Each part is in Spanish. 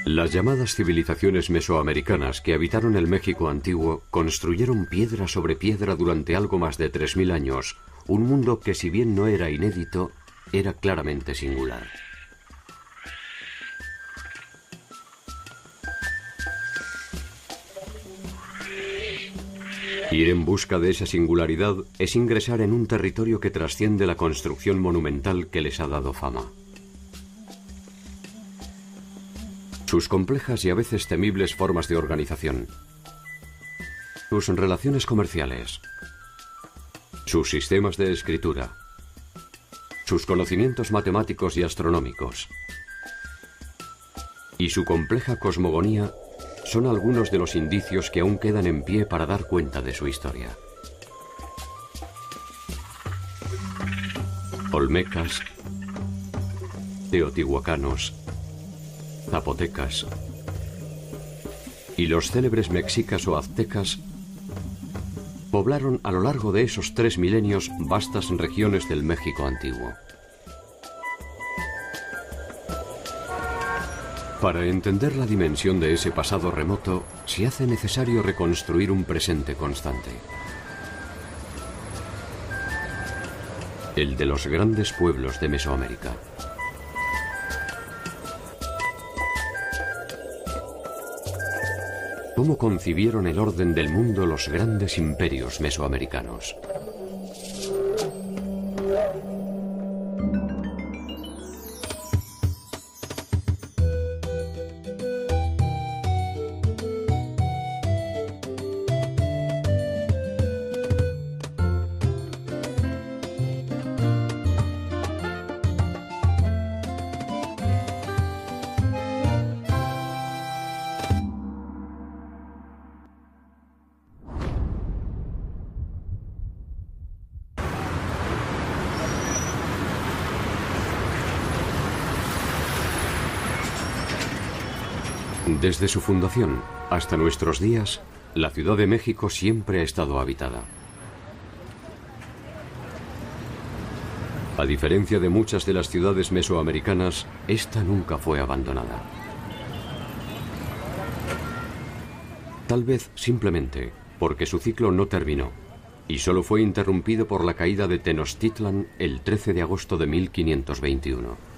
Las llamadas civilizaciones mesoamericanas que habitaron el México antiguo construyeron piedra sobre piedra durante algo más de 3000 años, un mundo que, si bien no era inédito, era claramente singular. Ir en busca de esa singularidad es ingresar en un territorio que trasciende la construcción monumental que les ha dado fama. Sus complejas y a veces temibles formas de organización, sus relaciones comerciales, sus sistemas de escritura, sus conocimientos matemáticos y astronómicos y su compleja cosmogonía son algunos de los indicios que aún quedan en pie para dar cuenta de su historia. Olmecas, teotihuacanos, zapotecas y los célebres mexicas o aztecas poblaron a lo largo de esos 3 milenios vastas regiones del México antiguo. Para entender la dimensión de ese pasado remoto, se hace necesario reconstruir un presente constante. El de los grandes pueblos de Mesoamérica. ¿Cómo concibieron el orden del mundo los grandes imperios mesoamericanos? Desde su fundación hasta nuestros días, la Ciudad de México siempre ha estado habitada. A diferencia de muchas de las ciudades mesoamericanas, esta nunca fue abandonada. Tal vez simplemente porque su ciclo no terminó y solo fue interrumpido por la caída de Tenochtitlan el 13 de agosto de 1521.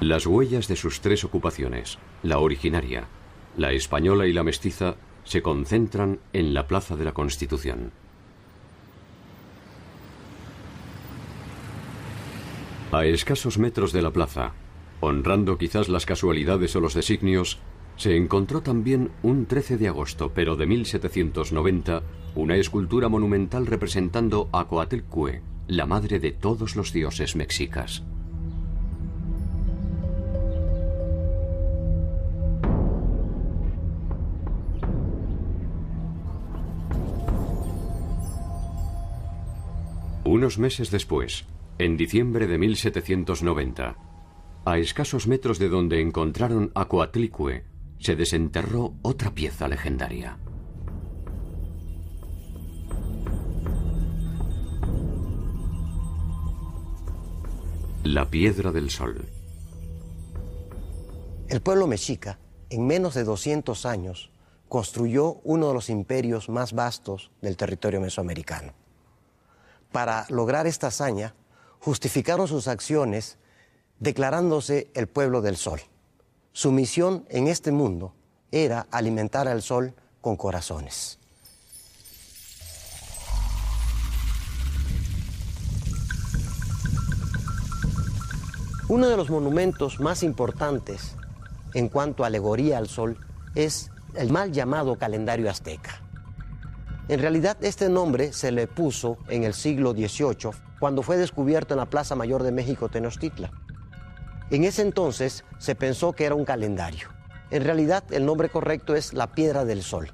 Las huellas de sus 3 ocupaciones, la originaria, la española y la mestiza, se concentran en la Plaza de la Constitución. A escasos metros de la plaza, honrando quizás las casualidades o los designios, se encontró también un 13 de agosto, pero de 1790, una escultura monumental representando a Coatlicue, la madre de todos los dioses mexicas. Unos meses después, en diciembre de 1790, a escasos metros de donde encontraron a Coatlicue, se desenterró otra pieza legendaria. La Piedra del Sol. El pueblo mexica, en menos de 200 años, construyó uno de los imperios más vastos del territorio mesoamericano. Para lograr esta hazaña, justificaron sus acciones declarándose el pueblo del sol. Su misión en este mundo era alimentar al sol con corazones. Uno de los monumentos más importantes en cuanto a alegoría al sol es el mal llamado calendario azteca. En realidad, este nombre se le puso en el siglo XVIII, cuando fue descubierto en la Plaza Mayor de México, Tenochtitlan. En ese entonces se pensó que era un calendario. En realidad, el nombre correcto es la Piedra del Sol.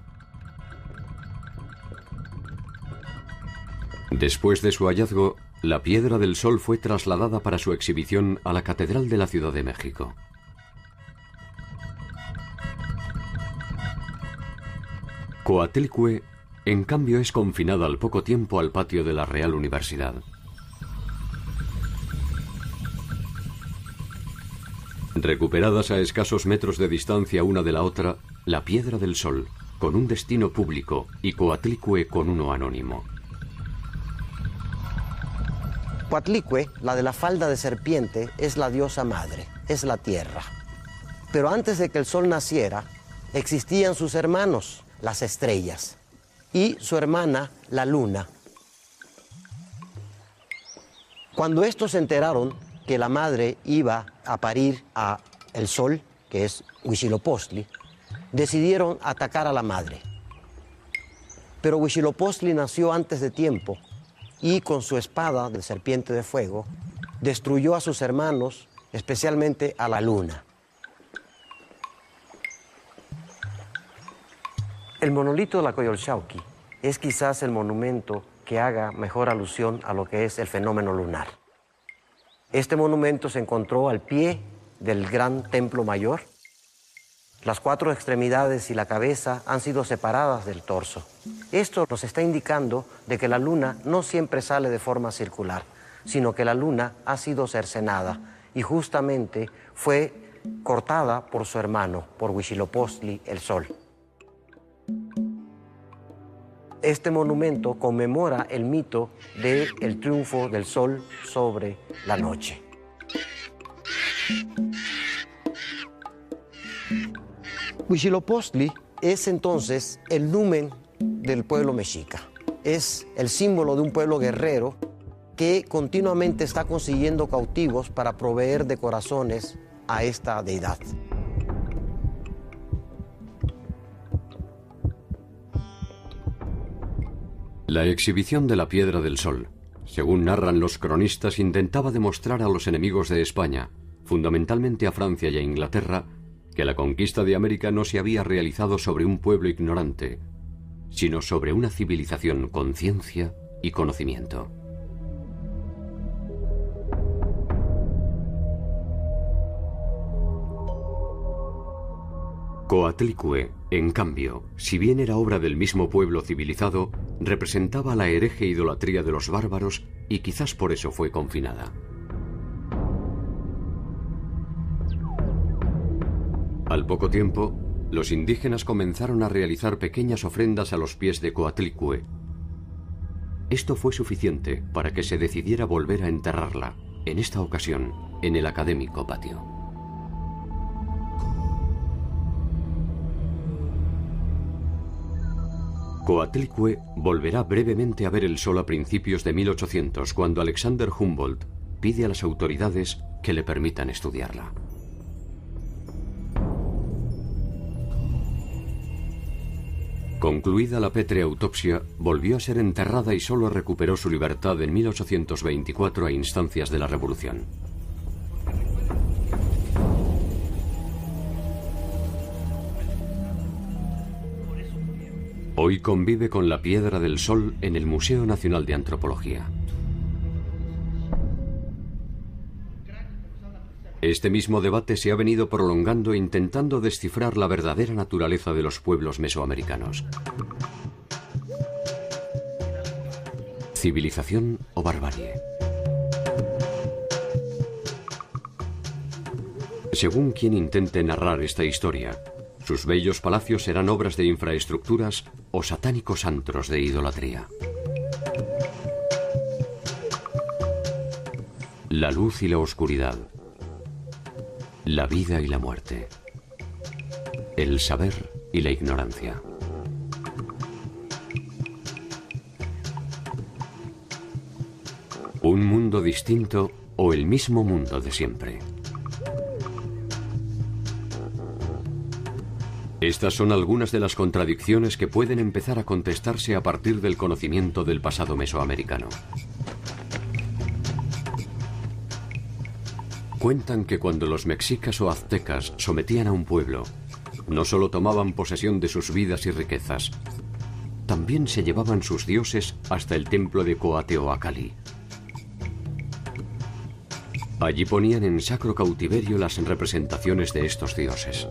Después de su hallazgo, la Piedra del Sol fue trasladada para su exhibición a la Catedral de la Ciudad de México. Coatlicue, en cambio, es confinada al poco tiempo al patio de la Real Universidad. Recuperadas a escasos metros de distancia una de la otra, la Piedra del Sol, con un destino público, y Coatlicue con uno anónimo. Coatlicue, la de la falda de serpiente, es la diosa madre, es la tierra. Pero antes de que el sol naciera, existían sus hermanos, las estrellas, y su hermana, la luna. Cuando estos se enteraron que la madre iba a parir a el sol, que es Huitzilopochtli, decidieron atacar a la madre. Pero Huitzilopochtli nació antes de tiempo y con su espada de serpiente de fuego destruyó a sus hermanos, especialmente a la luna. El monolito de la Coyolxauhqui es quizás el monumento que haga mejor alusión a lo que es el fenómeno lunar. Este monumento se encontró al pie del gran templo mayor. Las cuatro extremidades y la cabeza han sido separadas del torso. Esto nos está indicando de que la luna no siempre sale de forma circular, sino que la luna ha sido cercenada y justamente fue cortada por su hermano, por Huitzilopochtli, el sol. Este monumento conmemora el mito del triunfo del sol sobre la noche. Huitzilopochtli es entonces el numen del pueblo mexica. Es el símbolo de un pueblo guerrero que continuamente está consiguiendo cautivos para proveer de corazones a esta deidad. La exhibición de la Piedra del Sol, según narran los cronistas, intentaba demostrar a los enemigos de España, fundamentalmente a Francia y a Inglaterra, que la conquista de América no se había realizado sobre un pueblo ignorante, sino sobre una civilización con ciencia y conocimiento. Coatlicue, en cambio, si bien era obra del mismo pueblo civilizado, representaba la hereje idolatría de los bárbaros y quizás por eso fue confinada. Al poco tiempo, los indígenas comenzaron a realizar pequeñas ofrendas a los pies de Coatlicue. Esto fue suficiente para que se decidiera volver a enterrarla, en esta ocasión, en el académico patio. Coatlicue volverá brevemente a ver el sol a principios de 1800, cuando Alexander Humboldt pide a las autoridades que le permitan estudiarla. Concluida la pétrea autopsia, volvió a ser enterrada y solo recuperó su libertad en 1824 a instancias de la Revolución. Hoy convive con la Piedra del Sol en el Museo Nacional de Antropología. Este mismo debate se ha venido prolongando intentando descifrar la verdadera naturaleza de los pueblos mesoamericanos. ¿Civilización o barbarie? Según quien intente narrar esta historia, sus bellos palacios serán obras de infraestructuras o satánicos antros de idolatría. La luz y la oscuridad. La vida y la muerte. El saber y la ignorancia. ¿Un mundo distinto o el mismo mundo de siempre? Estas son algunas de las contradicciones que pueden empezar a contestarse a partir del conocimiento del pasado mesoamericano. Cuentan que cuando los mexicas o aztecas sometían a un pueblo, no solo tomaban posesión de sus vidas y riquezas, también se llevaban sus dioses hasta el templo de Coateoacali. Allí ponían en sacro cautiverio las representaciones de estos dioses.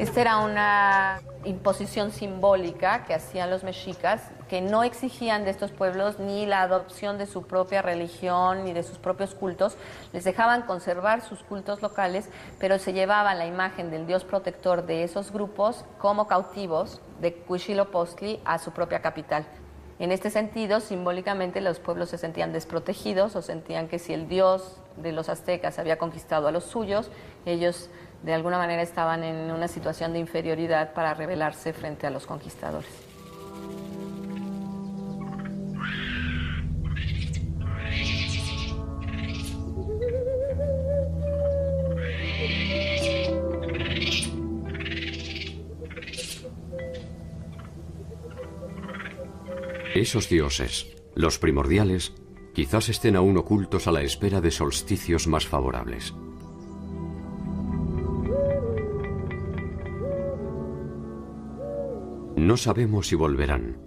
Esta era imposición simbólica que hacían los mexicas, que no exigían de estos pueblos ni la adopción de su propia religión ni de sus propios cultos, les dejaban conservar sus cultos locales, pero se llevaban la imagen del dios protector de esos grupos como cautivos de Huitzilopochtli a su propia capital. En este sentido, simbólicamente, los pueblos se sentían desprotegidos o sentían que si el dios de los aztecas había conquistado a los suyos, ellos de alguna manera estaban en una situación de inferioridad para rebelarse frente a los conquistadores. Esos dioses, los primordiales, quizás estén aún ocultos a la espera de solsticios más favorables. No sabemos si volverán,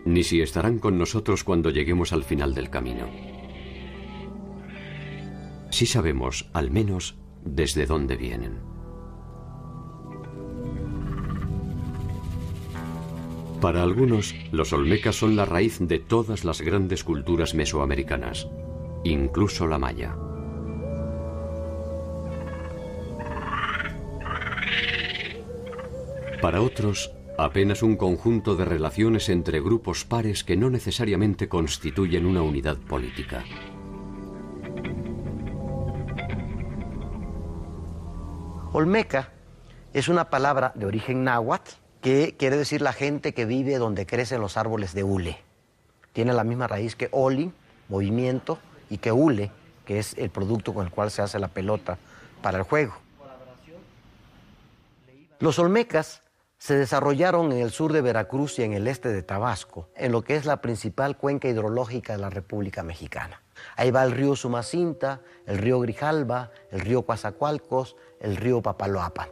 ni si estarán con nosotros cuando lleguemos al final del camino. Sí sabemos, al menos, desde dónde vienen. Para algunos, los olmecas son la raíz de todas las grandes culturas mesoamericanas, incluso la maya. Para otros, apenas un conjunto de relaciones entre grupos pares que no necesariamente constituyen una unidad política. Olmeca es una palabra de origen náhuatl que quiere decir la gente que vive donde crecen los árboles de hule. Tiene la misma raíz que oli, movimiento, y que hule, que es el producto con el cual se hace la pelota para el juego. Los olmecas se desarrollaron en el sur de Veracruz y en el este de Tabasco, en lo que es la principal cuenca hidrológica de la República Mexicana. Ahí va el río Sumacinta, el río Grijalba, el río Coatzacoalcos, el río Papaloapan.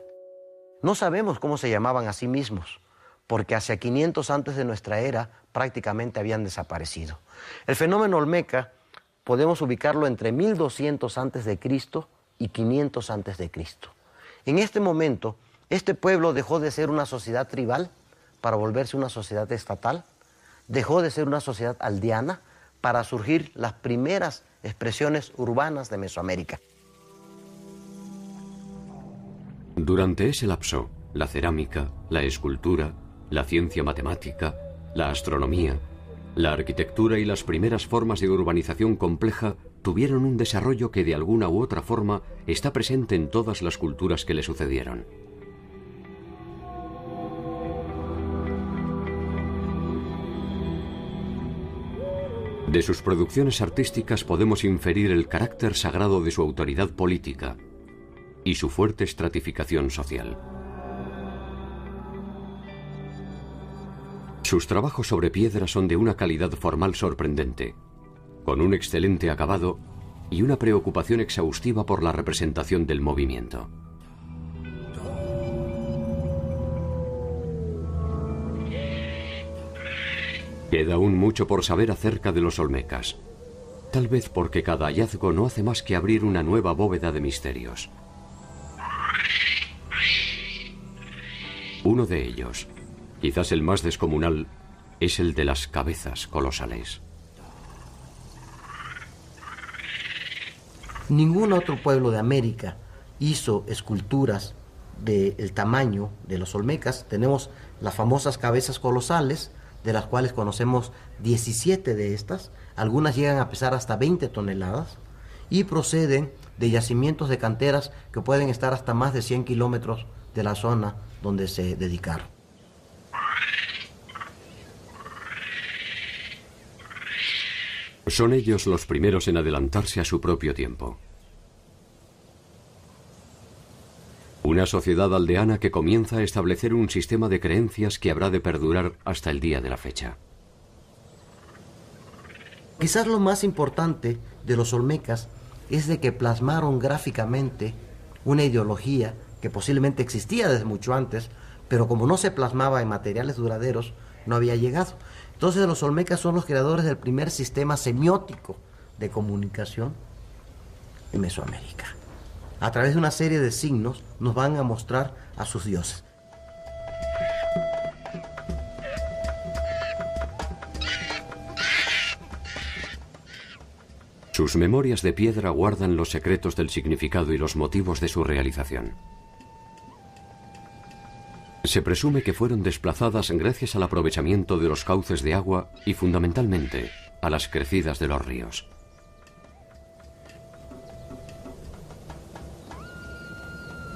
No sabemos cómo se llamaban a sí mismos, porque hacia 500 antes de nuestra era prácticamente habían desaparecido. El fenómeno olmeca podemos ubicarlo entre 1200 antes de Cristo y 500 antes de Cristo. En este momento, este pueblo dejó de ser una sociedad tribal para volverse una sociedad estatal, dejó de ser una sociedad aldeana para surgir las primeras expresiones urbanas de Mesoamérica. Durante ese lapso, la cerámica, la escultura, la ciencia matemática, la astronomía, la arquitectura y las primeras formas de urbanización compleja tuvieron un desarrollo que de alguna u otra forma está presente en todas las culturas que le sucedieron. De sus producciones artísticas podemos inferir el carácter sagrado de su autoridad política y su fuerte estratificación social. Sus trabajos sobre piedra son de una calidad formal sorprendente, con un excelente acabado y una preocupación exhaustiva por la representación del movimiento. Queda aún mucho por saber acerca de los olmecas, tal vez porque cada hallazgo no hace más que abrir una nueva bóveda de misterios. Uno de ellos, quizás el más descomunal, es el de las cabezas colosales. Ningún otro pueblo de América hizo esculturas del tamaño de los olmecas. Tenemos las famosas cabezas colosales, de las cuales conocemos 17 de estas. Algunas llegan a pesar hasta 20 toneladas y proceden de yacimientos de canteras que pueden estar hasta más de 100 kilómetros de la zona donde se dedicaron. Son ellos los primeros en adelantarse a su propio tiempo. Una sociedad aldeana que comienza a establecer un sistema de creencias que habrá de perdurar hasta el día de la fecha. Quizás lo más importante de los olmecas es de que plasmaron gráficamente una ideología que posiblemente existía desde mucho antes, pero como no se plasmaba en materiales duraderos, no había llegado. Entonces los olmecas son los creadores del primer sistema semiótico de comunicación en Mesoamérica. A través de una serie de signos nos van a mostrar a sus dioses. Sus memorias de piedra guardan los secretos del significado y los motivos de su realización. Se presume que fueron desplazadas gracias al aprovechamiento de los cauces de agua y fundamentalmente a las crecidas de los ríos.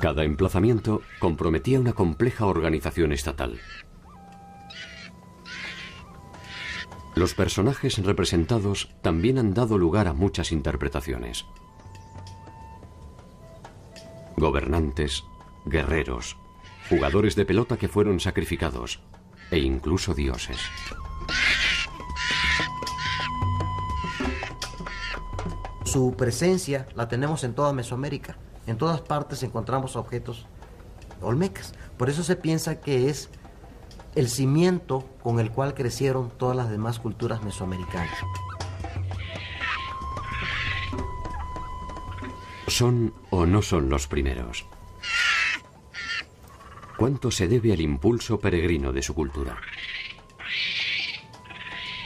Cada emplazamiento comprometía una compleja organización estatal. Los personajes representados también han dado lugar a muchas interpretaciones. Gobernantes, guerreros, jugadores de pelota que fueron sacrificados e incluso dioses. Su presencia la tenemos en toda Mesoamérica. En todas partes encontramos objetos olmecas. Por eso se piensa que es el cimiento con el cual crecieron todas las demás culturas mesoamericanas. ¿Son o no son los primeros? ¿Cuánto se debe al impulso peregrino de su cultura?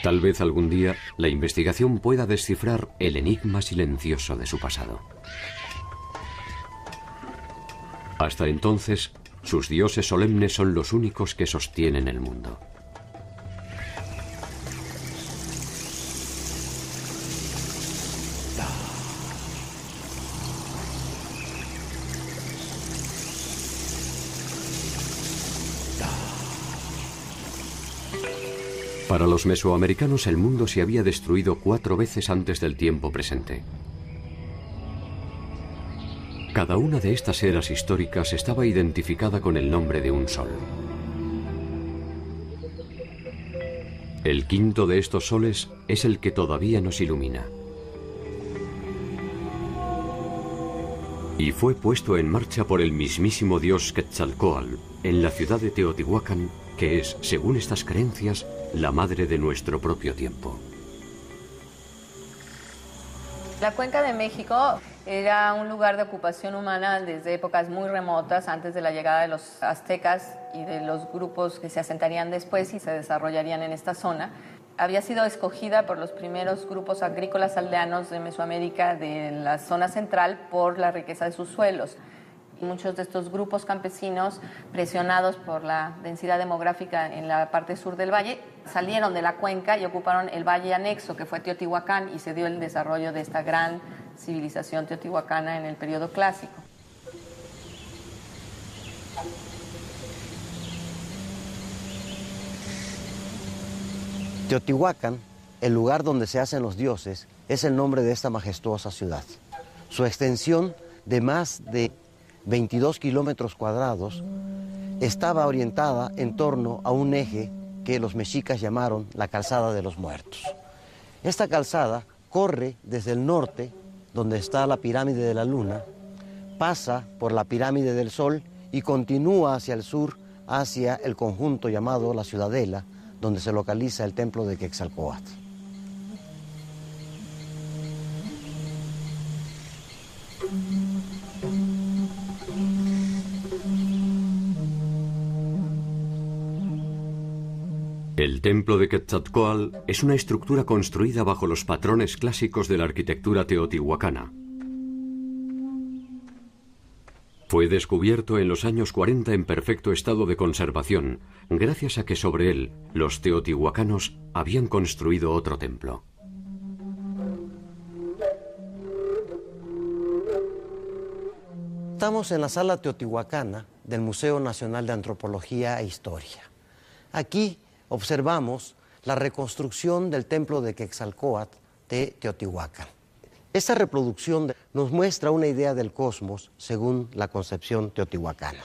Tal vez algún día la investigación pueda descifrar el enigma silencioso de su pasado. Hasta entonces, sus dioses solemnes son los únicos que sostienen el mundo. Para los mesoamericanos el mundo se había destruido 4 veces antes del tiempo presente. Cada una de estas eras históricas estaba identificada con el nombre de un sol. El quinto de estos soles es el que todavía nos ilumina. Y fue puesto en marcha por el mismísimo dios Quetzalcóatl en la ciudad de Teotihuacán, que es, según estas creencias, la madre de nuestro propio tiempo. La Cuenca de México era un lugar de ocupación humana desde épocas muy remotas, antes de la llegada de los aztecas y de los grupos que se asentarían después y se desarrollarían en esta zona. Había sido escogida por los primeros grupos agrícolas aldeanos de Mesoamérica de la zona central por la riqueza de sus suelos. Muchos de estos grupos campesinos, presionados por la densidad demográfica en la parte sur del valle, salieron de la cuenca y ocuparon el valle anexo, que fue Teotihuacán, y se dio el desarrollo de esta gran civilización teotihuacana en el periodo clásico. Teotihuacán, el lugar donde se hacen los dioses, es el nombre de esta majestuosa ciudad. Su extensión de más de 22 kilómetros cuadrados estaba orientada en torno a un eje que los mexicas llamaron la Calzada de los Muertos. Esta calzada corre desde el norte, donde está la pirámide de la Luna, pasa por la pirámide del Sol y continúa hacia el sur, hacia el conjunto llamado la Ciudadela, donde se localiza el templo de Quetzalcóatl. El templo de Quetzalcóatl es una estructura construida bajo los patrones clásicos de la arquitectura teotihuacana. Fue descubierto en los años 40 en perfecto estado de conservación, gracias a que sobre él los teotihuacanos habían construido otro templo. Estamos en la sala teotihuacana del Museo Nacional de Antropología e Historia. Aquí observamos la reconstrucción del templo de Quetzalcóatl de Teotihuacán. Esta reproducción nos muestra una idea del cosmos según la concepción teotihuacana.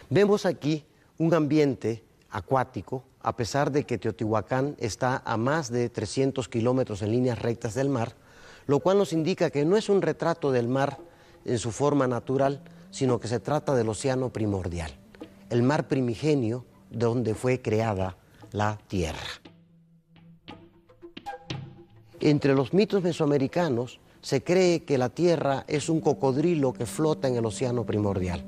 Vemos aquí un ambiente acuático, a pesar de que Teotihuacán está a más de 300 kilómetros en líneas rectas del mar, lo cual nos indica que no es un retrato del mar en su forma natural, sino que se trata del océano primordial, el mar primigenio donde fue creada la tierra. Entre los mitos mesoamericanos se cree que la tierra es un cocodrilo que flota en el océano primordial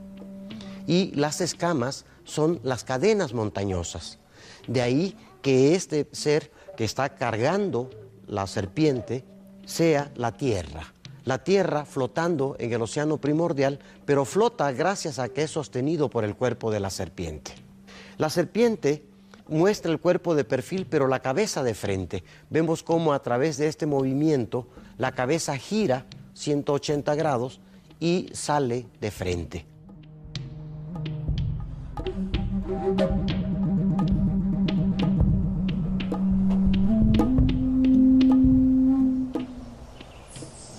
y las escamas son las cadenas montañosas. De ahí que este ser que está cargando la serpiente sea la tierra flotando en el océano primordial, pero flota gracias a que es sostenido por el cuerpo de la serpiente. La serpiente muestra el cuerpo de perfil, pero la cabeza de frente. Vemos cómo a través de este movimiento la cabeza gira 180 grados y sale de frente.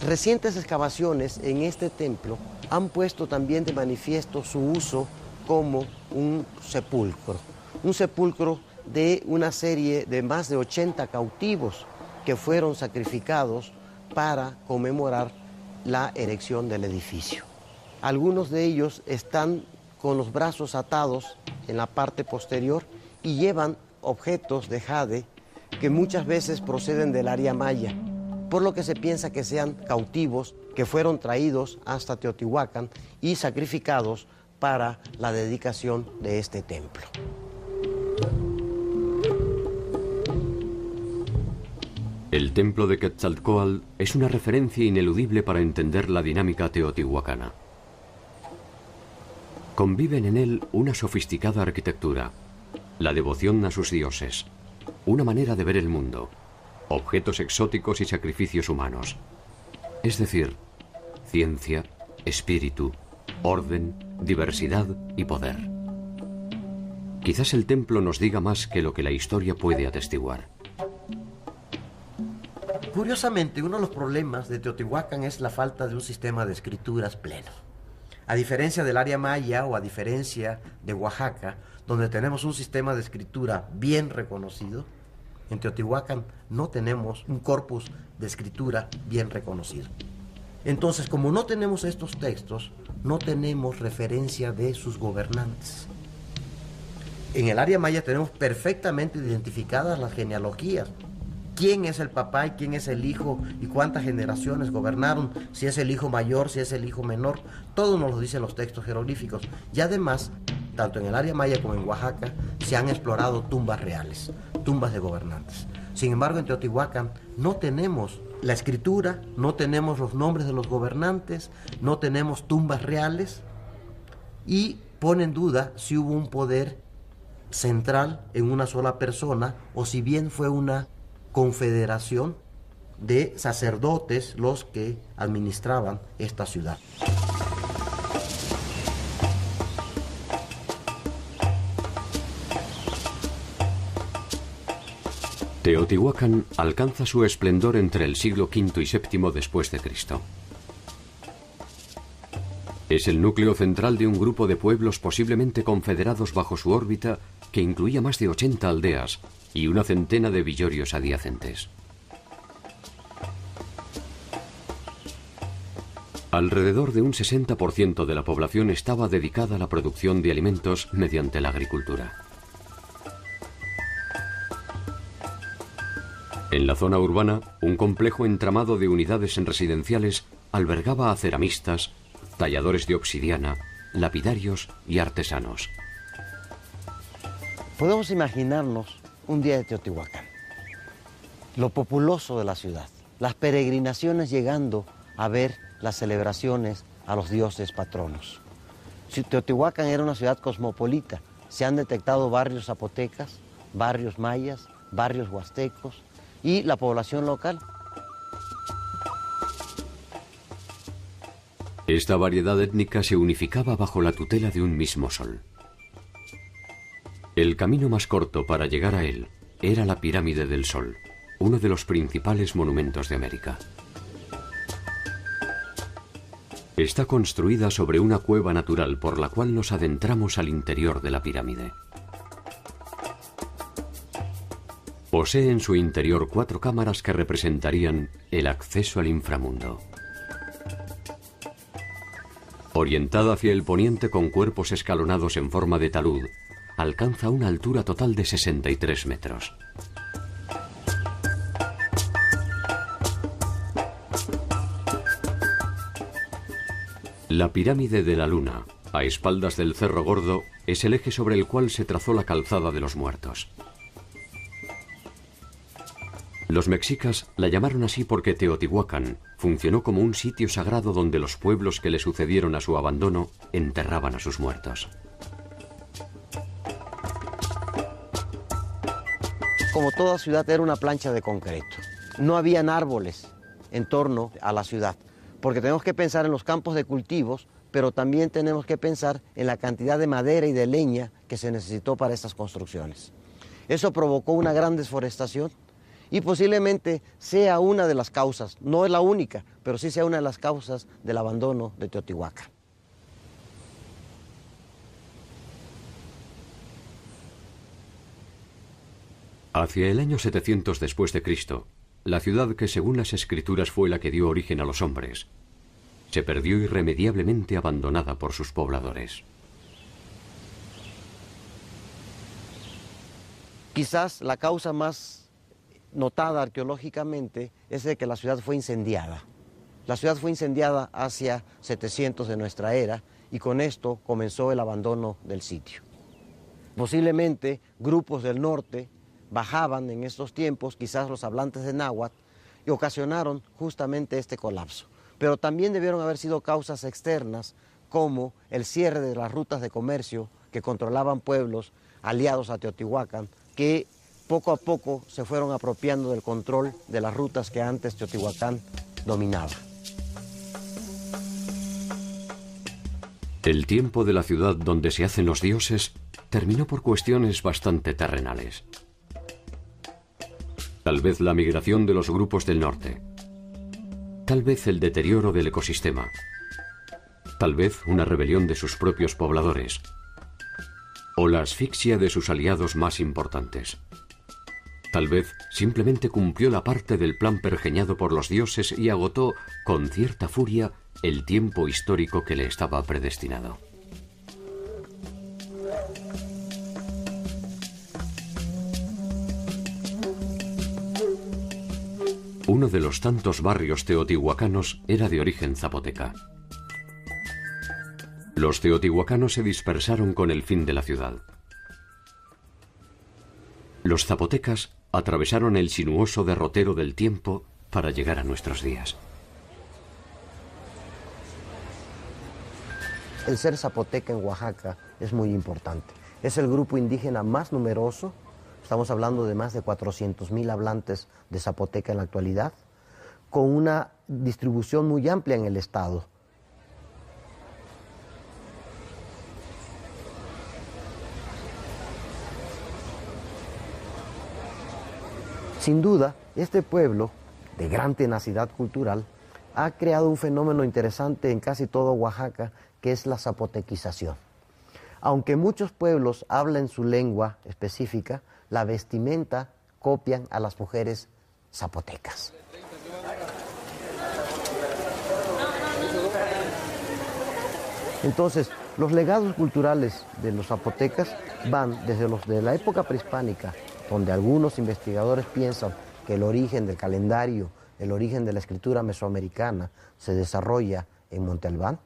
Recientes excavaciones en este templo han puesto también de manifiesto su uso como un sepulcro de una serie de más de 80 cautivos que fueron sacrificados para conmemorar la erección del edificio. Algunos de ellos están con los brazos atados en la parte posterior y llevan objetos de jade que muchas veces proceden del área maya, por lo que se piensa que sean cautivos que fueron traídos hasta Teotihuacán y sacrificados para la dedicación de este templo. El templo de Quetzalcóatl es una referencia ineludible para entender la dinámica teotihuacana. Conviven en él una sofisticada arquitectura, la devoción a sus dioses, una manera de ver el mundo, objetos exóticos y sacrificios humanos. Es decir, ciencia, espíritu, orden, diversidad y poder. Quizás el templo nos diga más que lo que la historia puede atestiguar. Curiosamente, uno de los problemas de Teotihuacán es la falta de un sistema de escrituras pleno. A diferencia del área maya o a diferencia de Oaxaca, donde tenemos un sistema de escritura bien reconocido, en Teotihuacán no tenemos un corpus de escritura bien reconocido. Entonces, como no tenemos estos textos, no tenemos referencia de sus gobernantes. En el área maya tenemos perfectamente identificadas las genealogías. Quién es el papá y quién es el hijo y cuántas generaciones gobernaron, si es el hijo mayor, si es el hijo menor, todo nos lo dicen los textos jeroglíficos. Y además, tanto en el área maya como en Oaxaca, se han explorado tumbas reales, tumbas de gobernantes. Sin embargo, en Teotihuacán no tenemos la escritura, no tenemos los nombres de los gobernantes, no tenemos tumbas reales y pone en duda si hubo un poder central en una sola persona o si bien fue una confederación de sacerdotes los que administraban esta ciudad. Teotihuacán alcanza su esplendor entre el siglo V y VII después de Cristo. Es el núcleo central de un grupo de pueblos posiblemente confederados bajo su órbita que incluía más de 80 aldeas y una centena de villorios adyacentes. Alrededor de un 60% de la población estaba dedicada a la producción de alimentos mediante la agricultura. En la zona urbana, un complejo entramado de unidades residenciales albergaba a ceramistas, talladores de obsidiana, lapidarios y artesanos. Podemos imaginarnos un día de Teotihuacán, lo populoso de la ciudad, las peregrinaciones llegando a ver las celebraciones a los dioses patronos. Teotihuacán era una ciudad cosmopolita, se han detectado barrios zapotecas, barrios mayas, barrios huastecos y la población local. Esta variedad étnica se unificaba bajo la tutela de un mismo sol. El camino más corto para llegar a él era la Pirámide del Sol, uno de los principales monumentos de América. Está construida sobre una cueva natural por la cual nos adentramos al interior de la pirámide. Posee en su interior 4 cámaras que representarían el acceso al inframundo. Orientada hacia el poniente con cuerpos escalonados en forma de talud, alcanza una altura total de 63 metros. La pirámide de la Luna, a espaldas del Cerro Gordo, es el eje sobre el cual se trazó la calzada de los muertos. Los mexicas la llamaron así porque Teotihuacán funcionó como un sitio sagrado donde los pueblos que le sucedieron a su abandono enterraban a sus muertos. Como toda ciudad era una plancha de concreto. No habían árboles en torno a la ciudad, porque tenemos que pensar en los campos de cultivos, pero también tenemos que pensar en la cantidad de madera y de leña que se necesitó para estas construcciones. Eso provocó una gran desforestación y posiblemente sea una de las causas, no es la única, pero sí sea una de las causas del abandono de Teotihuacán. Hacia el año 700 después de Cristo, la ciudad que según las escrituras fue la que dio origen a los hombres, se perdió irremediablemente abandonada por sus pobladores. Quizás la causa más notada arqueológicamente es de que la ciudad fue incendiada. La ciudad fue incendiada hacia 700 de nuestra era y con esto comenzó el abandono del sitio. Posiblemente grupos del norte bajaban en estos tiempos, quizás los hablantes de náhuatl, y ocasionaron justamente este colapso. Pero también debieron haber sido causas externas, como el cierre de las rutas de comercio que controlaban pueblos aliados a Teotihuacán, que poco a poco se fueron apropiando del control de las rutas que antes Teotihuacán dominaba. El tiempo de la ciudad donde se hacen los dioses terminó por cuestiones bastante terrenales. Tal vez la migración de los grupos del norte. Tal vez el deterioro del ecosistema. Tal vez una rebelión de sus propios pobladores. O la asfixia de sus aliados más importantes. Tal vez simplemente cumplió la parte del plan pergeñado por los dioses y agotó, con cierta furia, el tiempo histórico que le estaba predestinado. Uno de los tantos barrios teotihuacanos era de origen zapoteca. Los teotihuacanos se dispersaron con el fin de la ciudad. Los zapotecas atravesaron el sinuoso derrotero del tiempo para llegar a nuestros días. El ser zapoteca en Oaxaca es muy importante. Es el grupo indígena más numeroso. Estamos hablando de más de 400,000 hablantes de zapoteca en la actualidad, con una distribución muy amplia en el estado. Sin duda, este pueblo, de gran tenacidad cultural, ha creado un fenómeno interesante en casi todo Oaxaca, que es la zapotequización. Aunque muchos pueblos hablan su lengua específica, la vestimenta copian a las mujeres zapotecas. Entonces, los legados culturales de los zapotecas van desde los de la época prehispánica, donde algunos investigadores piensan que el origen del calendario, el origen de la escritura mesoamericana se desarrolla en Monte Albán,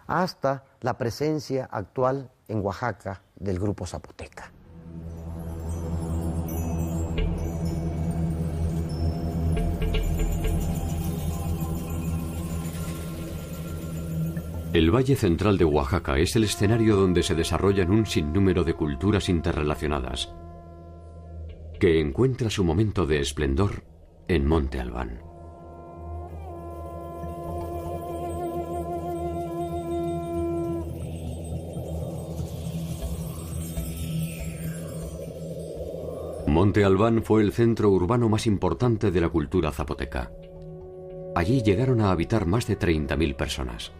hasta la presencia actual en Oaxaca del grupo zapoteca. El Valle Central de Oaxaca es el escenario donde se desarrollan un sinnúmero de culturas interrelacionadas, que encuentra su momento de esplendor en Monte Albán. Monte Albán fue el centro urbano más importante de la cultura zapoteca. Allí llegaron a habitar más de 30.000 personas.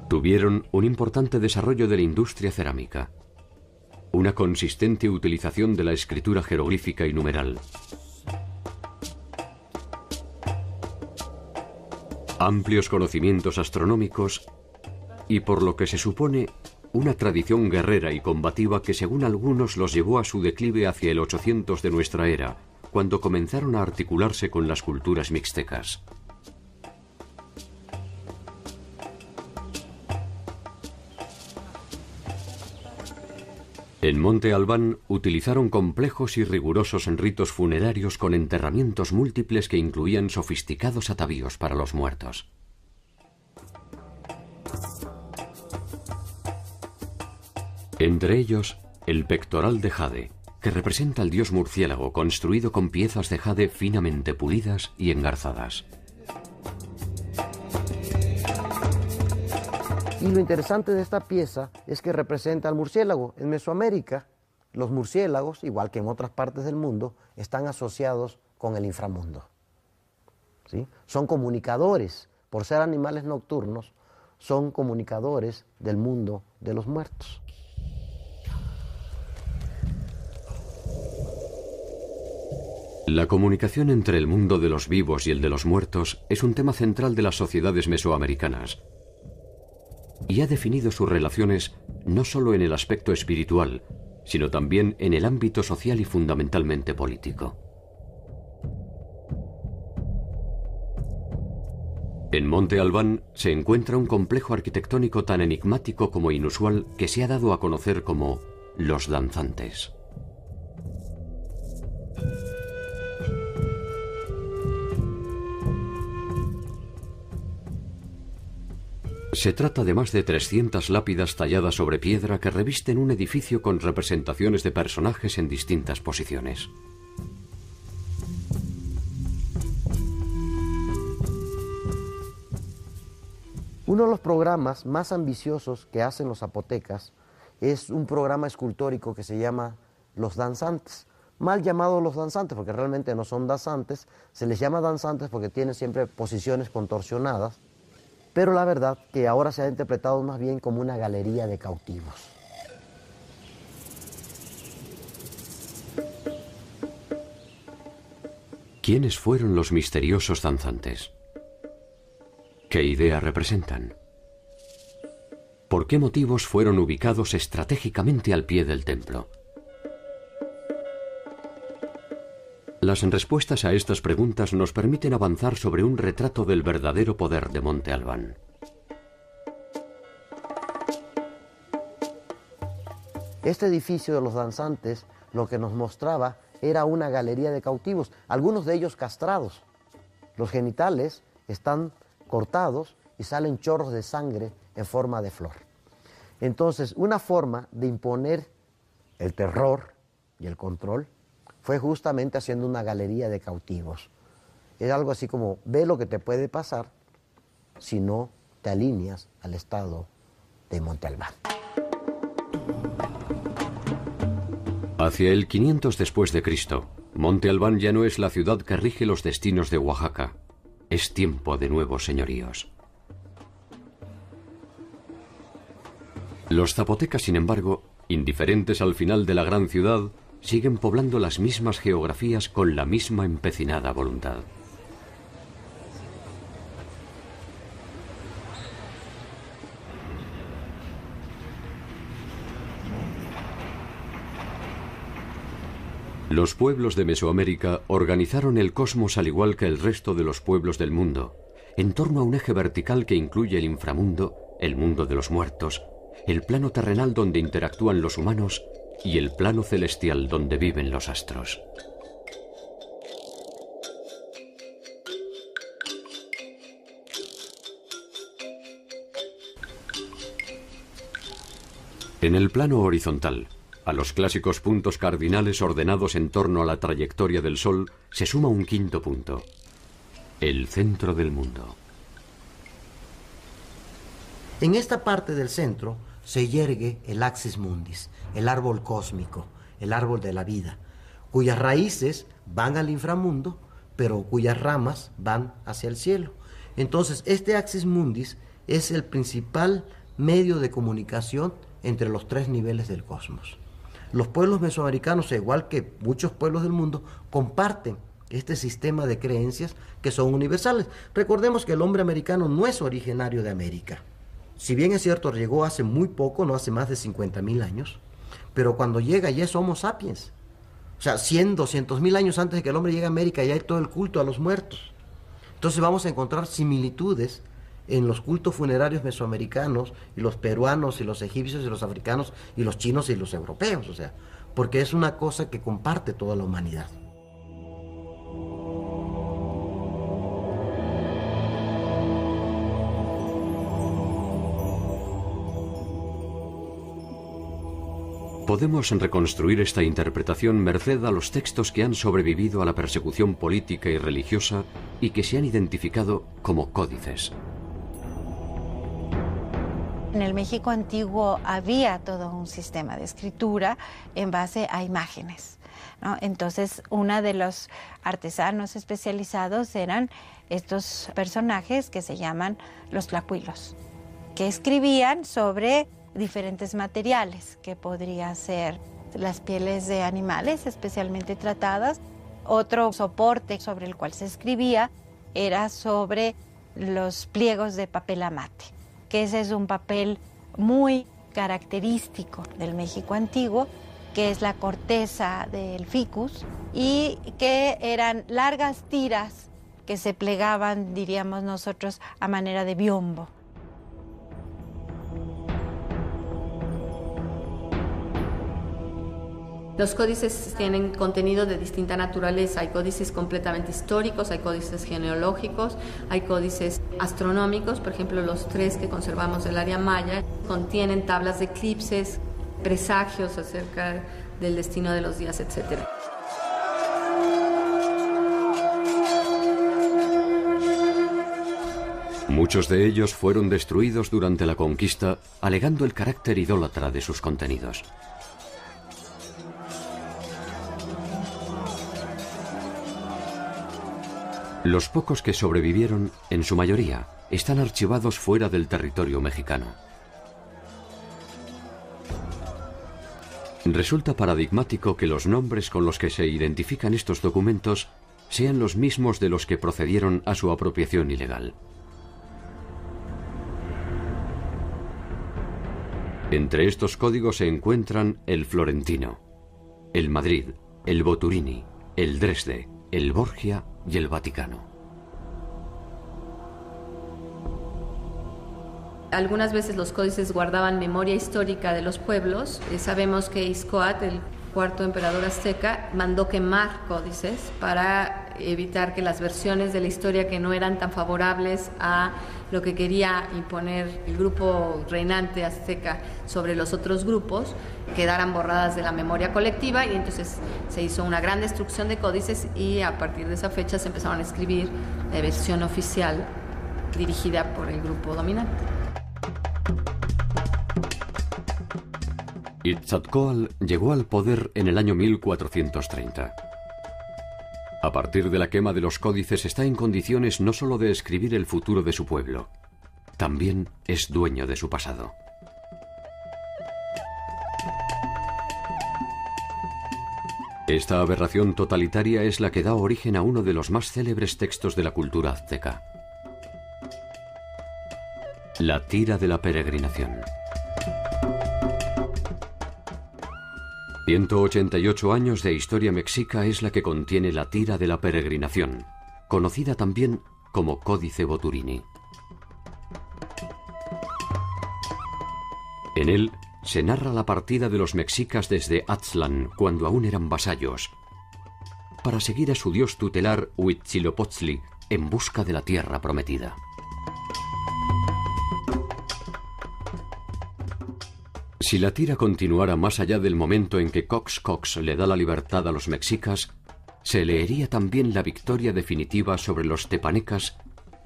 Tuvieron un importante desarrollo de la industria cerámica, una consistente utilización de la escritura jeroglífica y numeral, amplios conocimientos astronómicos y, por lo que se supone, una tradición guerrera y combativa que según algunos los llevó a su declive hacia el 800 de nuestra era, cuando comenzaron a articularse con las culturas mixtecas. En Monte Albán utilizaron complejos y rigurosos ritos funerarios con enterramientos múltiples que incluían sofisticados atavíos para los muertos. Entre ellos, el pectoral de jade, que representa al dios murciélago construido con piezas de jade finamente pulidas y engarzadas. Y lo interesante de esta pieza es que representa al murciélago. En Mesoamérica, los murciélagos, igual que en otras partes del mundo, están asociados con el inframundo. ¿Sí? Son comunicadores, por ser animales nocturnos, son comunicadores del mundo de los muertos. La comunicación entre el mundo de los vivos y el de los muertos es un tema central de las sociedades mesoamericanas y ha definido sus relaciones no solo en el aspecto espiritual, sino también en el ámbito social y fundamentalmente político. En Monte Albán se encuentra un complejo arquitectónico tan enigmático como inusual que se ha dado a conocer como Los Danzantes. Se trata de más de 300 lápidas talladas sobre piedra que revisten un edificio con representaciones de personajes en distintas posiciones. Uno de los programas más ambiciosos que hacen los zapotecas es un programa escultórico que se llama Los Danzantes. Mal llamados Los Danzantes porque realmente no son danzantes, se les llama danzantes porque tienen siempre posiciones contorsionadas, pero la verdad que ahora se ha interpretado más bien como una galería de cautivos. ¿Quiénes fueron los misteriosos danzantes? ¿Qué idea representan? ¿Por qué motivos fueron ubicados estratégicamente al pie del templo? Las respuestas a estas preguntas nos permiten avanzar sobre un retrato del verdadero poder de Monte Albán. Este edificio de los danzantes lo que nos mostraba era una galería de cautivos, algunos de ellos castrados. Los genitales están cortados y salen chorros de sangre en forma de flor. Entonces, una forma de imponer el terror y el control fue justamente haciendo una galería de cautivos. Es algo así como, ve lo que te puede pasar si no te alineas al estado de Monte Albán. Hacia el 500 después de Cristo, Monte Albán ya no es la ciudad que rige los destinos de Oaxaca. Es tiempo de nuevos señoríos. Los zapotecas, sin embargo, indiferentes al final de la gran ciudad, siguen poblando las mismas geografías con la misma empecinada voluntad. Los pueblos de Mesoamérica organizaron el cosmos al igual que el resto de los pueblos del mundo, en torno a un eje vertical que incluye el inframundo, el mundo de los muertos, el plano terrenal donde interactúan los humanos y el plano celestial donde viven los astros. En el plano horizontal, a los clásicos puntos cardinales ordenados en torno a la trayectoria del Sol, se suma un quinto punto: el centro del mundo. En esta parte del centro se yergue el Axis Mundis, el árbol cósmico, el árbol de la vida, cuyas raíces van al inframundo, pero cuyas ramas van hacia el cielo. Entonces, este Axis Mundis es el principal medio de comunicación entre los tres niveles del cosmos. Los pueblos mesoamericanos, igual que muchos pueblos del mundo, comparten este sistema de creencias que son universales. Recordemos que el hombre americano no es originario de América. Si bien es cierto, llegó hace muy poco, no hace más de 50.000 años, pero cuando llega ya es Homo sapiens. O sea, 100, 200.000 años antes de que el hombre llegue a América ya hay todo el culto a los muertos. Entonces vamos a encontrar similitudes en los cultos funerarios mesoamericanos, y los peruanos y los egipcios y los africanos y los chinos y los europeos, o sea, porque es una cosa que comparte toda la humanidad. Podemos reconstruir esta interpretación merced a los textos que han sobrevivido a la persecución política y religiosa y que se han identificado como códices. En el México antiguo había todo un sistema de escritura en base a imágenes, ¿no? Entonces, uno de los artesanos especializados eran estos personajes que se llaman los tlacuilos, que escribían sobre diferentes materiales, que podría ser las pieles de animales especialmente tratadas. Otro soporte sobre el cual se escribía era sobre los pliegos de papel amate, que ese es un papel muy característico del México antiguo, que es la corteza del ficus, y que eran largas tiras que se plegaban, diríamos nosotros, a manera de biombo. Los códices tienen contenido de distinta naturaleza. Hay códices completamente históricos, hay códices genealógicos, hay códices astronómicos. Por ejemplo, los 3 que conservamos del área maya contienen tablas de eclipses, presagios acerca del destino de los días, etc. Muchos de ellos fueron destruidos durante la conquista, alegando el carácter idólatra de sus contenidos. Los pocos que sobrevivieron, en su mayoría, están archivados fuera del territorio mexicano. Resulta paradigmático que los nombres con los que se identifican estos documentos sean los mismos de los que procedieron a su apropiación ilegal. Entre estos códigos se encuentran el Florentino, el Madrid, el Boturini, el Dresde, el Borgia y el Vaticano. Algunas veces los códices guardaban memoria histórica de los pueblos. Sabemos que Ixcoatl, el cuarto emperador azteca, mandó quemar códices para evitar que las versiones de la historia que no eran tan favorables a lo que quería imponer el grupo reinante azteca sobre los otros grupos quedaran borradas de la memoria colectiva, y entonces se hizo una gran destrucción de códices, y a partir de esa fecha se empezaron a escribir la versión oficial dirigida por el grupo dominante. Itzatcóatl llegó al poder en el año 1430. A partir de la quema de los códices está en condiciones no solo de escribir el futuro de su pueblo, también es dueño de su pasado. Esta aberración totalitaria es la que da origen a uno de los más célebres textos de la cultura azteca: la tira de la peregrinación. 188 años de historia mexica es la que contiene la tira de la peregrinación, conocida también como Códice Boturini. En él se narra la partida de los mexicas desde Aztlán, cuando aún eran vasallos, para seguir a su dios tutelar Huitzilopochtli en busca de la tierra prometida. Si la tira continuara más allá del momento en que Coxcox le da la libertad a los mexicas, se leería también la victoria definitiva sobre los tepanecas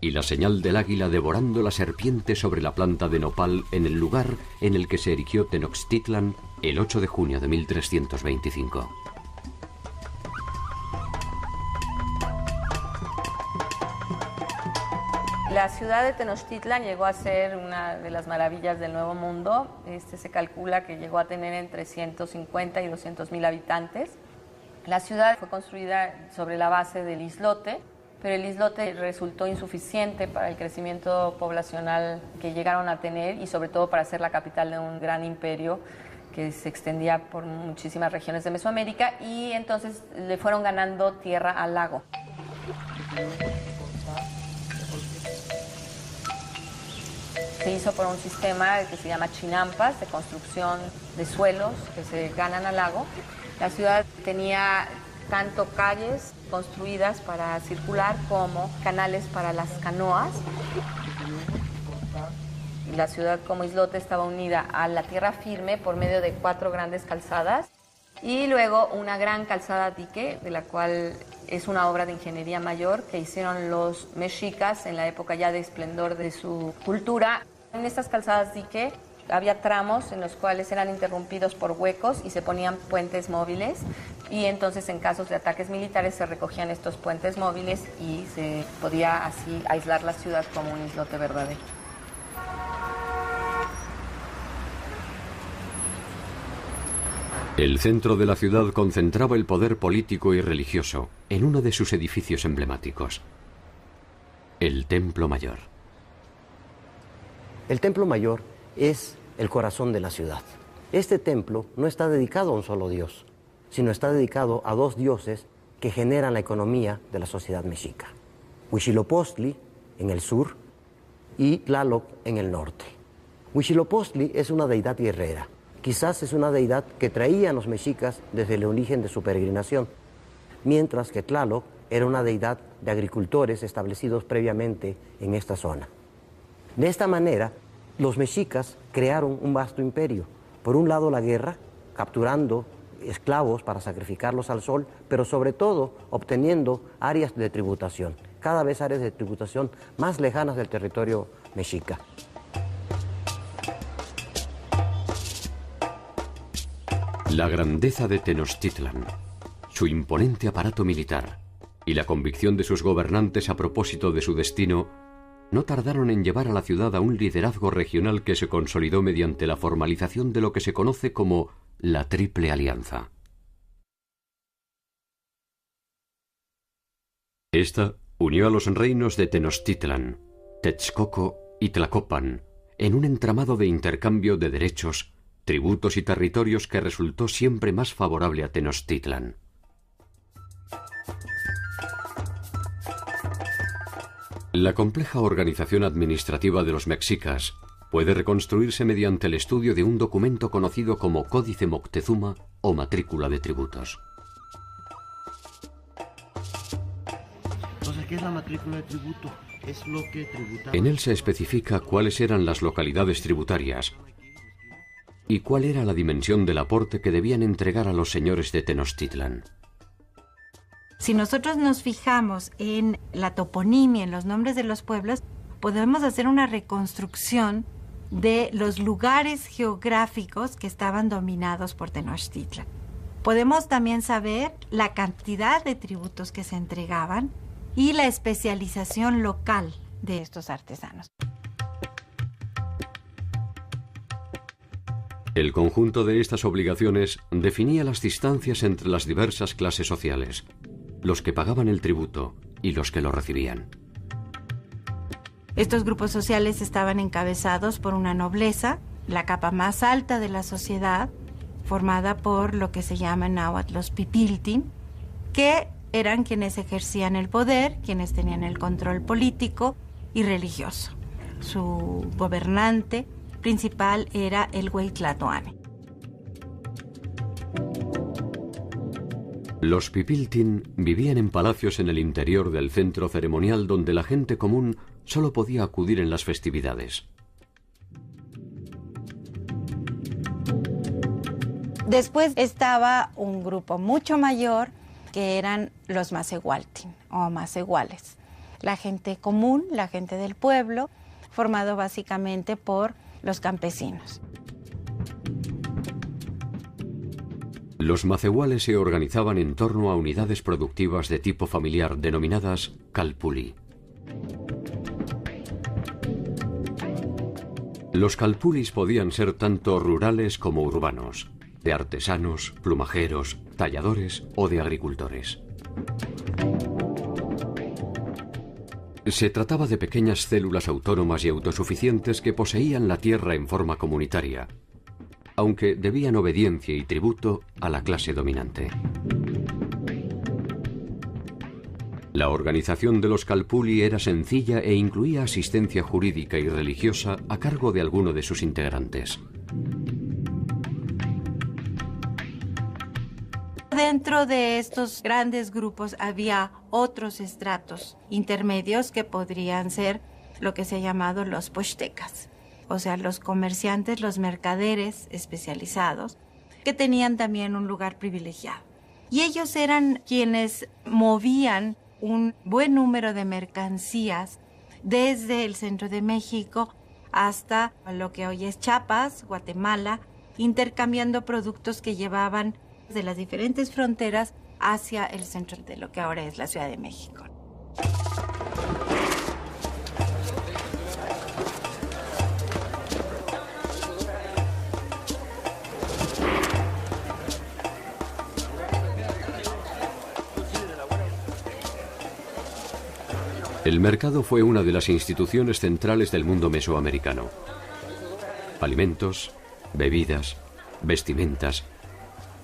y la señal del águila devorando la serpiente sobre la planta de nopal en el lugar en el que se erigió Tenochtitlan el 8 de junio de 1325. La ciudad de Tenochtitlan llegó a ser una de las maravillas del Nuevo Mundo. Se calcula que llegó a tener entre 150 y 200 mil habitantes. La ciudad fue construida sobre la base del islote, pero el islote resultó insuficiente para el crecimiento poblacional que llegaron a tener, y sobre todo para ser la capital de un gran imperio que se extendía por muchísimas regiones de Mesoamérica, y entonces le fueron ganando tierra al lago. Se hizo por un sistema que se llama chinampas, de construcción de suelos que se ganan al lago. La ciudad tenía tanto calles construidas para circular como canales para las canoas. La ciudad como islote estaba unida a la tierra firme por medio de 4 grandes calzadas y luego una gran calzada dique, de la cual es una obra de ingeniería mayor que hicieron los mexicas en la época ya de esplendor de su cultura. En estas calzadas dique había tramos en los cuales eran interrumpidos por huecos y se ponían puentes móviles, y entonces en casos de ataques militares se recogían estos puentes móviles y se podía así aislar la ciudad como un islote verdadero. El centro de la ciudad concentraba el poder político y religioso en uno de sus edificios emblemáticos, el Templo Mayor. El Templo Mayor es el corazón de la ciudad. Este templo no está dedicado a un solo dios, sino está dedicado a 2 dioses que generan la economía de la sociedad mexica: Huitzilopochtli en el sur y Tlaloc en el norte. Huitzilopochtli es una deidad guerrera. Quizás es una deidad que traían los mexicas desde el origen de su peregrinación, mientras que Tlaloc era una deidad de agricultores establecidos previamente en esta zona. De esta manera, los mexicas crearon un vasto imperio. Por un lado la guerra, capturando esclavos para sacrificarlos al sol, pero sobre todo obteniendo áreas de tributación, cada vez áreas de tributación más lejanas del territorio mexica. La grandeza de Tenochtitlan, su imponente aparato militar y la convicción de sus gobernantes a propósito de su destino no tardaron en llevar a la ciudad a un liderazgo regional que se consolidó mediante la formalización de lo que se conoce como la Triple Alianza. Esta unió a los reinos de Tenochtitlan, Texcoco y Tlacopan en un entramado de intercambio de derechos, tributos y territorios que resultó siempre más favorable a Tenochtitlan. La compleja organización administrativa de los mexicas puede reconstruirse mediante el estudio de un documento conocido como Códice Moctezuma o Matrícula de Tributos. Entonces, ¿qué es la matrícula de tributo? Es lo que tributaba. En él se especifica cuáles eran las localidades tributarias y cuál era la dimensión del aporte que debían entregar a los señores de Tenochtitlan. Si nosotros nos fijamos en la toponimia, en los nombres de los pueblos, podemos hacer una reconstrucción de los lugares geográficos que estaban dominados por Tenochtitlan. Podemos también saber la cantidad de tributos que se entregaban y la especialización local de estos artesanos. El conjunto de estas obligaciones definía las distancias entre las diversas clases sociales, los que pagaban el tributo y los que lo recibían. Estos grupos sociales estaban encabezados por una nobleza, la capa más alta de la sociedad, formada por lo que se llama en náhuatl los pipiltin, que eran quienes ejercían el poder, quienes tenían el control político y religioso. Su gobernante principal era el Hueytlatoani. Los pipiltin vivían en palacios en el interior del centro ceremonial donde la gente común solo podía acudir en las festividades. Después estaba un grupo mucho mayor que eran los macehualtin o macehuales. La gente común, la gente del pueblo, formado básicamente por los campesinos. Los macehuales se organizaban en torno a unidades productivas de tipo familiar denominadas calpulli. Los calpulis podían ser tanto rurales como urbanos, de artesanos, plumajeros, talladores o de agricultores. Se trataba de pequeñas células autónomas y autosuficientes que poseían la tierra en forma comunitaria, aunque debían obediencia y tributo a la clase dominante. La organización de los calpulli era sencilla e incluía asistencia jurídica y religiosa a cargo de alguno de sus integrantes. Dentro de estos grandes grupos había otros estratos intermedios que podrían ser lo que se ha llamado los pochtecas, o sea, los comerciantes, los mercaderes especializados, que tenían también un lugar privilegiado. Y ellos eran quienes movían un buen número de mercancías desde el centro de México hasta lo que hoy es Chiapas, Guatemala, intercambiando productos que llevaban de las diferentes fronteras hacia el centro de lo que ahora es la Ciudad de México. El mercado fue una de las instituciones centrales del mundo mesoamericano. Alimentos, bebidas, vestimentas,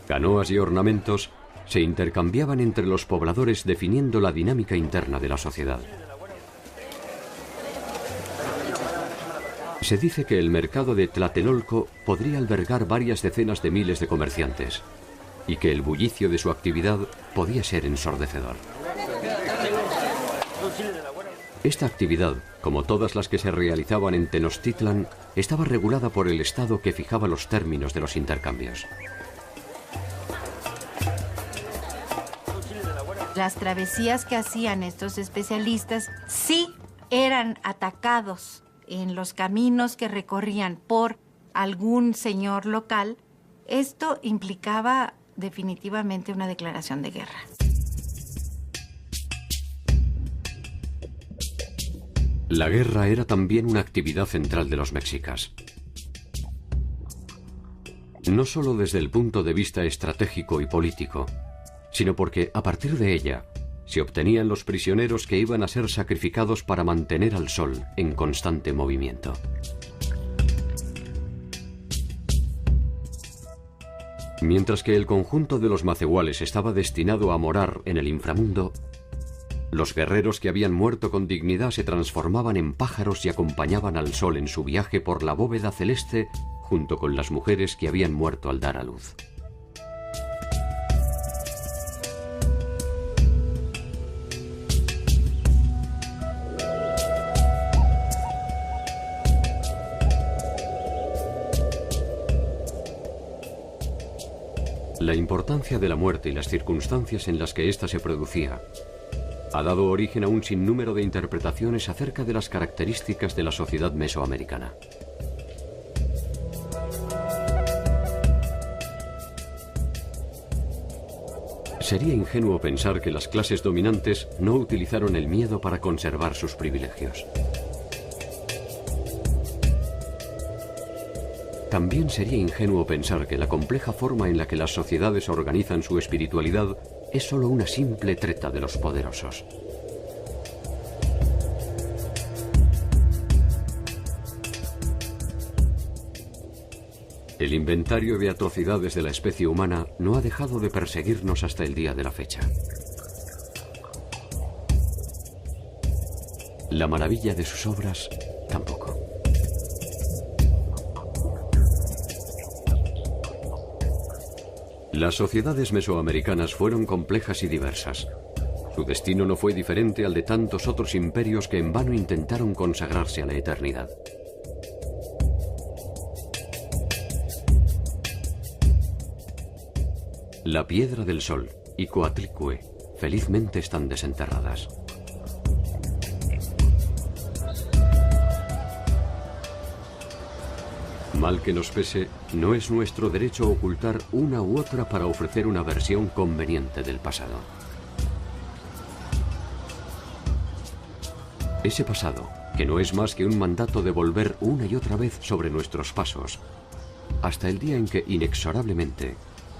canoas y ornamentos se intercambiaban entre los pobladores, definiendo la dinámica interna de la sociedad. Se dice que el mercado de Tlatelolco podría albergar varias decenas de miles de comerciantes y que el bullicio de su actividad podía ser ensordecedor. Esta actividad, como todas las que se realizaban en Tenochtitlan, estaba regulada por el Estado, que fijaba los términos de los intercambios. Las travesías que hacían estos especialistas sí eran atacados en los caminos que recorrían por algún señor local. Esto implicaba definitivamente una declaración de guerra. La guerra era también una actividad central de los mexicas. No solo desde el punto de vista estratégico y político, sino porque a partir de ella se obtenían los prisioneros que iban a ser sacrificados para mantener al sol en constante movimiento. Mientras que el conjunto de los macehuales estaba destinado a morar en el inframundo, los guerreros que habían muerto con dignidad se transformaban en pájaros y acompañaban al sol en su viaje por la bóveda celeste junto con las mujeres que habían muerto al dar a luz. La importancia de la muerte y las circunstancias en las que ésta se producía ha dado origen a un sinnúmero de interpretaciones acerca de las características de la sociedad mesoamericana. Sería ingenuo pensar que las clases dominantes no utilizaron el miedo para conservar sus privilegios. También sería ingenuo pensar que la compleja forma en la que las sociedades organizan su espiritualidad es solo una simple treta de los poderosos. El inventario de atrocidades de la especie humana no ha dejado de perseguirnos hasta el día de la fecha. La maravilla de sus obras, tampoco. Las sociedades mesoamericanas fueron complejas y diversas. Su destino no fue diferente al de tantos otros imperios que en vano intentaron consagrarse a la eternidad. La Piedra del Sol y Coatlicue felizmente están desenterradas. Mal que nos pese, no es nuestro derecho ocultar una u otra para ofrecer una versión conveniente del pasado. Ese pasado, que no es más que un mandato de volver una y otra vez sobre nuestros pasos, hasta el día en que inexorablemente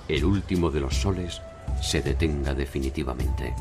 el último de los soles se detenga definitivamente.